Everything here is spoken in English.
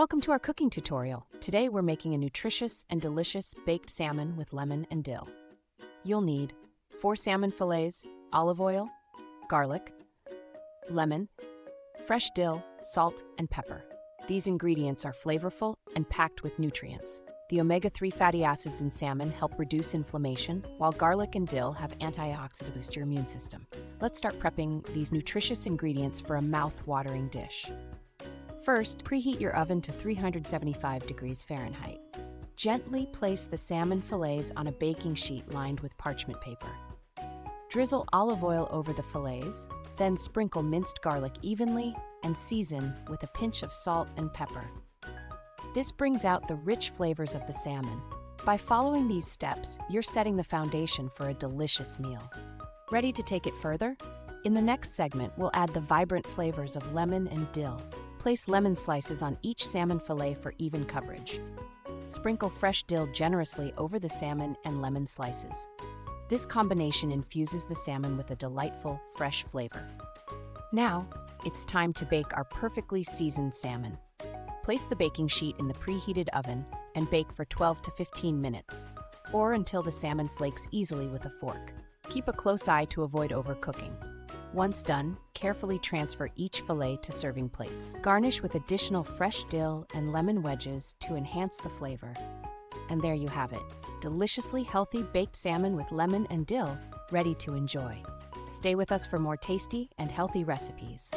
Welcome to our cooking tutorial. Today we're making a nutritious and delicious baked salmon with lemon and dill. You'll need 4 salmon fillets, olive oil, garlic, lemon, fresh dill, salt, and pepper. These ingredients are flavorful and packed with nutrients. The omega-3 fatty acids in salmon help reduce inflammation, while garlic and dill have antioxidants to boost your immune system. Let's start prepping these nutritious ingredients for a mouth-watering dish. First, preheat your oven to 375 degrees Fahrenheit. Gently place the salmon fillets on a baking sheet lined with parchment paper. Drizzle olive oil over the fillets, then sprinkle minced garlic evenly and season with a pinch of salt and pepper. This brings out the rich flavors of the salmon. By following these steps, you're setting the foundation for a delicious meal. Ready to take it further? In the next segment, we'll add the vibrant flavors of lemon and dill. Place lemon slices on each salmon fillet for even coverage. Sprinkle fresh dill generously over the salmon and lemon slices. This combination infuses the salmon with a delightful, fresh flavor. Now, it's time to bake our perfectly seasoned salmon. Place the baking sheet in the preheated oven and bake for 12 to 15 minutes, or until the salmon flakes easily with a fork. Keep a close eye to avoid overcooking. Once done, carefully transfer each fillet to serving plates. Garnish with additional fresh dill and lemon wedges to enhance the flavor. And there you have it, deliciously healthy baked salmon with lemon and dill, ready to enjoy. Stay with us for more tasty and healthy recipes.